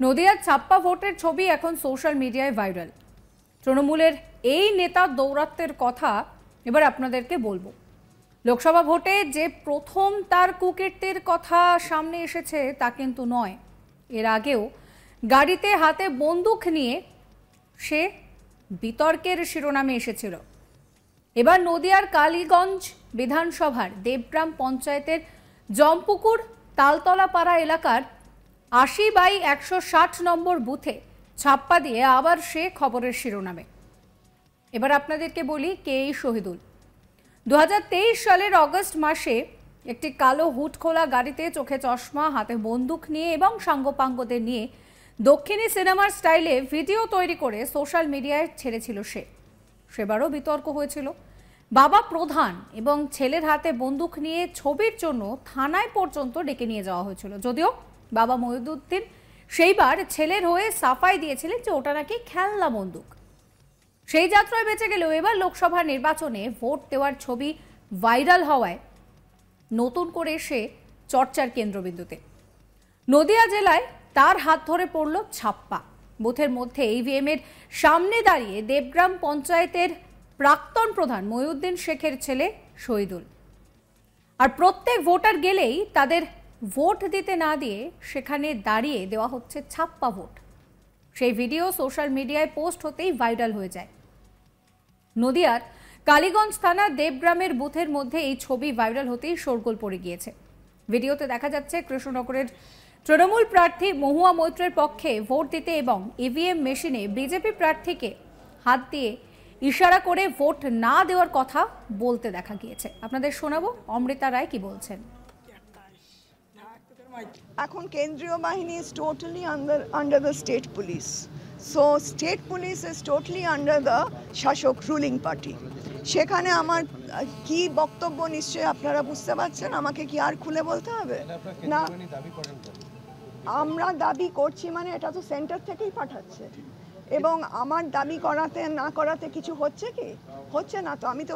নদিয়ার ছাপ্পা ভোটের ছবি এখন সোশ্যাল মিডিয়ায় ভাইরাল। তৃণমূলের এই নেতার দৌরাত্ম্যের কথা এবার আপনাদেরকে বলবো। লোকসভা ভোটে যে প্রথম তার কুকীর্তির কথা সামনে এসেছে তা কিন্তু নয়। এর আগেও গাড়িতে হাতে বন্দুক নিয়ে সে বিতর্কের শিরোনামে এসেছিল। এবার নদিয়ার কালীগঞ্জ বিধানসভার দেবগ্রাম পঞ্চায়েতের জমপুকুর তালতলাপাড়া এলাকার 80/160 নম্বর বুথে ছাপ্পা দিয়ে আবার সে খবরের শিরোনামে। এবার আপনাদেরকে বলি কে এই শহীদুল। 2023 সালের অগস্ট মাসে একটি কালো হুড খোলা গাড়িতে চোখে চশমা, হাতে বন্দুক নিয়ে এবং সাঙ্গপাঙ্গদের নিয়ে দক্ষিণী সিনেমার স্টাইলে ভিডিও তৈরি করে সোশ্যাল মিডিয়ায় ছেড়েছিল সে। সেবারও বিতর্ক হয়েছিল। বাবা প্রধান এবং ছেলের হাতে বন্দুক নিয়ে ছবির জন্য থানায় পর্যন্ত ডেকে নিয়ে যাওয়া হয়েছিল, যদিও বাবা মহিউদ্দিন সেইবার ছেলের হয়ে সাফাই দিয়েছিলেন যে ওটা নাকি খেলনা বন্দুক। সেই যাত্রায় বেঁচে গেলেও এবার লোকসভা নির্বাচনে ভোট দেওয়ার ছবি ভাইরাল হওয়ায় নতুন করে সে চর্চার কেন্দ্রবিন্দুতে। নদিয়া জেলায় তার হাত ধরে পড়ল ছাপ্পা। বুথের মধ্যে ইভিএম এর সামনে দাঁড়িয়ে দেবগ্রাম পঞ্চায়েতের প্রাক্তন প্রধান মহিউদ্দিন শেখের ছেলে শহীদুল। আর প্রত্যেক ভোটার গেলেই তাদের ভোট দিতে না দিয়ে সেখানে দাঁড়িয়ে দেওয়া হচ্ছে ছাপ্পা ভোট। সেই ভিডিও সোশ্যাল মিডিয়ায় পোস্ট হতেই ভাইরাল হয়ে যায়। নদিয়ার কালীগঞ্জ থানার দেবগ্রামের বুথের মধ্যে এই ছবি ভাইরাল হতেই শোরগোল পড়ে গিয়েছে। ভিডিওতে দেখা যাচ্ছে কৃষ্ণনগরের তৃণমূল প্রার্থী মহুয়া মৈত্রের পক্ষে ভোট দিতে এবং ইভিএম মেশিনে বিজেপি প্রার্থীকে হাত দিয়ে ইশারা করে ভোট না দেওয়ার কথা বলতে দেখা গিয়েছে। আপনাদের শোনাবো অমৃতা রায় কি বলছেন। এখন কেন্দ্রীয় বাহিনী is totally under the state police. So state police is totally under the শাসক ruling party. সেখানে আমার কি বক্তব্য নিশ্চয়ই আপনারা বুঝতে পারছেন। আমাকে কি আর খুলে বলতে হবে না? আমরা দাবি করছি মানে এটা তো সেন্টার থেকেই পাঠাচ্ছে, এবং আমার দাবি করাতে না করাতে কিছু হচ্ছে কি? হচ্ছে না তো। আমি তো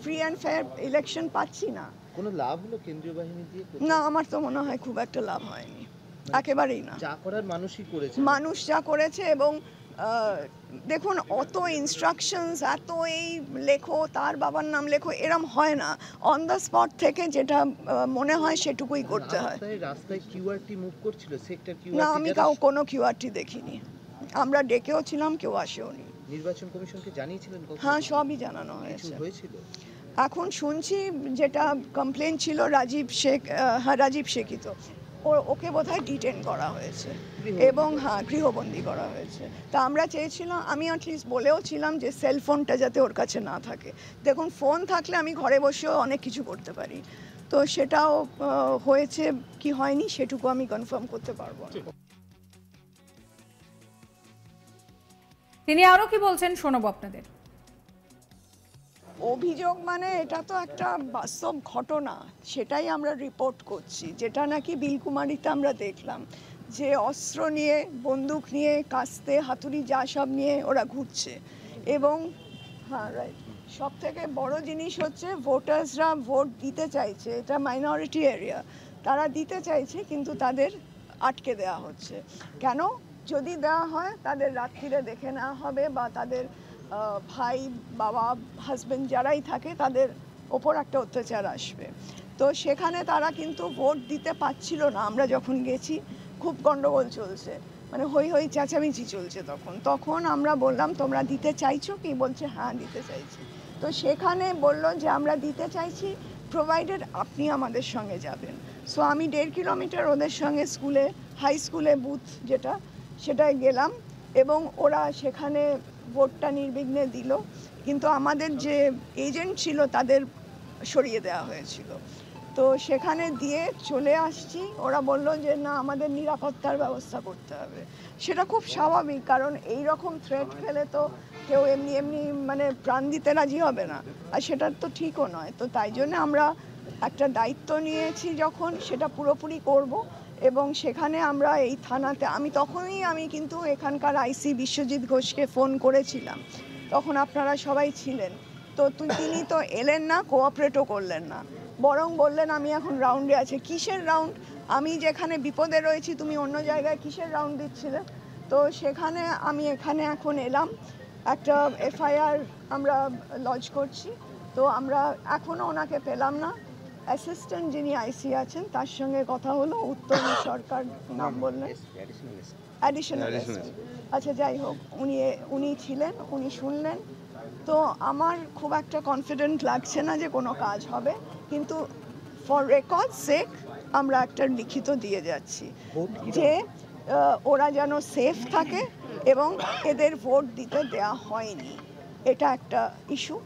ফ্রি অ্যান্ড ফেয়ার ইলেকশন পাচ্ছি না। কোনো লাভ হলো কেন্দ্রীয় বাহিনী দিয়ে? না, আমার তো মনে হয় খুব একটা লাভ হয়নি, একেবারেই না। যা করার মানুষই করেছে, মানুষ যা করেছে। এবং দেখুন, অত ইনস্ট্রাকশনস, এত এই লেখো, তার বাবার নাম লেখো, এরম হয় না। অন দ্য স্পট থেকে যেটা মনে হয় সেটুকুই করতে হয়। রাস্তায় কিউআরটি মুভ করছিল, সেক্টর কিউআরটি। না, আমি কোনো কিউআরটি দেখিনি। আমরা ডেকেও ছিলাম, কেউ আসেওনি। নির্বাচন কমিশনকে জানিয়েছিলেন? হ্যাঁ, সবই জানানো হয়েছে। এখন শুনছি যেটা কমপ্লেন ছিল রাজীব শেখই তো, ওকে বোধহয় ডিটেন করা হয়েছে এবং হ্যাঁ, গৃহবন্দী করা হয়েছে। তা আমরা চেয়েছিলাম, আমি অ্যাটলিস্ট বলেও ছিলাম যে সেল ফোনটা যাতে ওর কাছে না থাকে। দেখুন, ফোন থাকলে আমি ঘরে বসেও অনেক কিছু করতে পারি। তো সেটাও হয়েছে কি হয়নি সেটুকু আমি কনফার্ম করতে পারবো না। তিনি আরো কি বলছেন শোনাবো আপনাদের। অভিযোগ মানে এটা তো একটা বাস্তব ঘটনা, সেটাই আমরা রিপোর্ট করছি। যেটা নাকি বিলকুমারিতে আমরা দেখলাম যে অস্ত্র নিয়ে, বন্দুক নিয়ে, কাস্তে, হাতুড়ি, যা সব নিয়ে ওরা ঘুরছে। এবং হ্যাঁ, রাইট, সব থেকে বড় জিনিস হচ্ছে ভোটার্সরা ভোট দিতে চাইছে। এটা মাইনরিটি এরিয়া, তারা দিতে চাইছে কিন্তু তাদের আটকে দেওয়া হচ্ছে। কেন? যদি দেওয়া হয় তাদের রাত্রিরে দেখে নেওয়া হবে, বা তাদের ভাই, বাবা, হাজব্যান্ড যারাই থাকে তাদের ওপর একটা অত্যাচার আসবে। তো সেখানে তারা কিন্তু ভোট দিতে পারছিল না। আমরা যখন গেছি খুব গন্ডগোল চলছে, মানে হই হই চেঁচামেচি চলছে। তখন আমরা বললাম তোমরা দিতে চাইছো কি? বলছে হ্যাঁ, দিতে চাইছি। তো সেখানে বললো যে আমরা দিতে চাইছি, প্রোভাইডেড আপনি আমাদের সঙ্গে যাবেন। সো আমি 1.5 কিলোমিটার ওদের সঙ্গে স্কুলে, হাই স্কুলে বুথ যেটা, সেটায় গেলাম এবং ওরা সেখানে ভোটটা নির্বিঘ্নে দিল। কিন্তু আমাদের যে এজেন্ট ছিল তাদের সরিয়ে দেওয়া হয়েছিল। তো সেখানে দিয়ে চলে আসছি। ওরা বলল যে না, আমাদের নিরাপত্তার ব্যবস্থা করতে হবে। সেটা খুব স্বাভাবিক, কারণ এই রকম থ্রেট পেলে তো কেউ এমনি এমনি মানে প্রাণ দিতে রাজি হবে না, আর সেটা তো ঠিকও নয়। তো তাই জন্য আমরা একটা দায়িত্ব নিয়েছি, যখন সেটা পুরোপুরি করব। এবং সেখানে আমরা এই থানাতে, আমি কিন্তু এখানকার আইসি বিশ্বজিৎ ঘোষকে ফোন করেছিলাম, তখন আপনারা সবাই ছিলেন। তো তিনি তো এলেন না, কোঅপারেটও করলেন না, বরং বললেন আমি এখন রাউন্ডে আছি। কিসের রাউন্ড? আমি যেখানে বিপদে রয়েছি, তুমি অন্য জায়গায় কিসের রাউন্ড দিচ্ছিলে, তো সেখানে আমি এখানে এখন এলাম, একটা এফআইআর আমরা লজ করছি। তো আমরা এখনও ওনাকে পেলাম না। অ্যাসিস্ট্যান্ট যিনি আইসি আছেন তার সঙ্গে কথা হলো, উত্তম সরকার নাম বললেন, অ্যাডিশনাল। আচ্ছা যাই হোক, উনি ছিলেন, উনি শুনলেন। তো আমার খুব একটা কনফিডেন্ট লাগছে না যে কোনো কাজ হবে, কিন্তু ফর রেকর্ড সেক আমরা একটা লিখিত দিয়ে যাচ্ছি যে ওরা যেন সেফ থাকে এবং এদের ভোট দিতে দেয়া হয়নি, এটা একটা ইস্যু।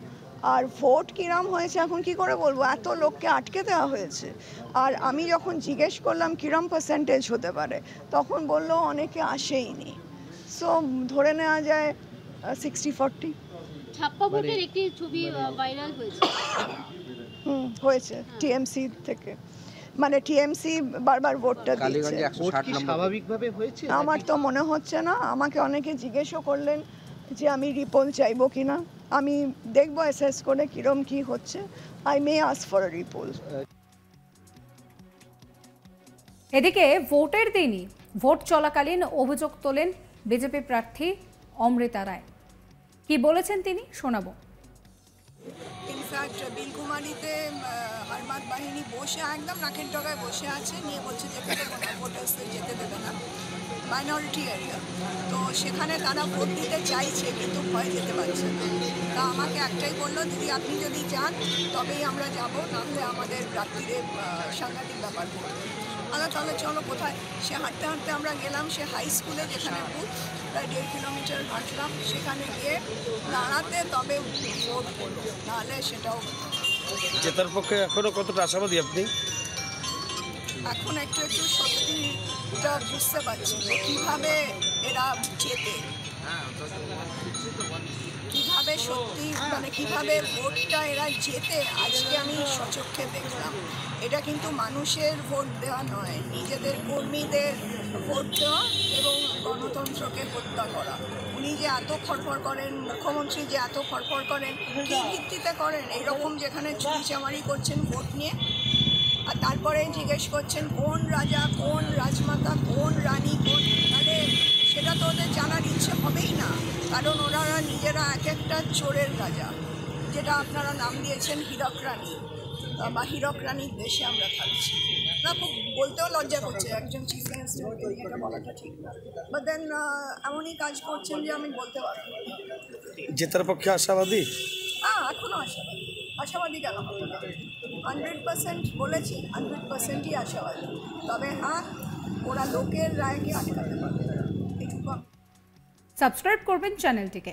আর ভোট কিরম হয়েছে এখন কি করে বলবো, এত লোককে আটকে দেওয়া হয়েছে। আর আমি যখন জিজ্ঞেস করলাম কিরম পার্সেন্টেজ হতে পারে, তখন বললো অনেকে আসেইনি। সো ধরে নেওয়া যায় 60-40। ছাপ্পা ভোটের একটি ছবি ভাইরাল হয়েছে। হয়েছে টিএমসি থেকে, মানে টিএমসি বারবার ভোটটা দিচ্ছে। ভোট কি স্বাভাবিকভাবে হয়েছে? আমার তো মনে হচ্ছে না। আমাকে অনেকে জিজ্ঞেসও করলেন যে আমি রিপোল চাইবো কিনা, আমি দেখবো অ্যাসেস করে কিরম কি হচ্ছে। I may ask for a repoll. এদিকে ভোটের দিনই ভোট চলাকালীন অভিযোগ তোলেন বিজেপি প্রার্থী অমৃতা রায়। কি বলেছেন তিনি শোনাবো। ইনফ্যাক্ট বিলকুমারিতে হারমাদ বাহিনী বসে একদম নাকের ডগায় বসে আছে, নিয়ে বলছে যেতে দেবে না, ভোটার্সদের যেতে দেবে না, মাইনরিটি এরিয়া। তো সেখানে তারা ভোট দিতে চাইছে কিন্তু ভয় যেতে পারছে না। তা আমাকে একটাই বললো, দিদি আপনি যদি যান তবেই আমরা যাব, নাহলে আমাদের রাত্রিরে সাংঘাতিক ব্যাপার করবে। তাহলে চলো কোথায়। সে হাঁটতে হাঁটতে আমরা গেলাম সে হাই স্কুলে, যেখানে বুথ প্রায় 1.5 কিলোমিটার হাঁটলাম, সেখানে গিয়ে দাঁড়াতে তবে ভোট করলো, নাহলে সেটাও। জেতার পক্ষে এখনো কতটা আশাবাদী আপনি? এখন একটু একটু সত্যিটা বুঝতে পারছি যে কীভাবে এরা জেতে, কীভাবে সত্যি মানে কীভাবে ভোটটা এরা জেতে আজকে আমি সচক্ষে দেখলাম। এটা কিন্তু মানুষের ভোট দেওয়া নয়, নিজেদের কর্মীদের ভোট দেওয়া এবং গণতন্ত্রকে হত্যা করা। উনি যে এত খড়ফড় করেন, মুখ্যমন্ত্রী যে এত খড়ফড় করেন, কী ভিত্তিতে করেন? এইরকম যেখানে চুরিচামারি করছেন ভোট নিয়ে, আর তারপরে জিজ্ঞেস করছেন কোন রাজা, কোন রাজমাতা, কোন রানী, কোন, তাহলে সেটা তো ওদের জানার ইচ্ছে হবেই না, কারণ ওনারা নিজেরা এক একটা চোরের রাজা, যেটা আপনারা নাম দিয়েছেন হীরক রানী বা হীরক রানীর দেশে আমরা থাকছি না। খুব বলতেও লজ্জা করছে একজন চিফ মিনিস্টারকে, এটা বলাটা ঠিক না, বাট দেন এমনই কাজ করছেন যে আমি বলতে পারবো। জেতার পক্ষে আশাবাদী? হ্যাঁ, এখনও আশাবাদী কেন হবে না? 100% বলেছি, 100%ই আশাবাদী। তবে হ্যাঁ, ওরা লোকের রায়কে আটকাতে পারবে, এটুকু। সাবস্ক্রাইব করবেন চ্যানেলটিকে।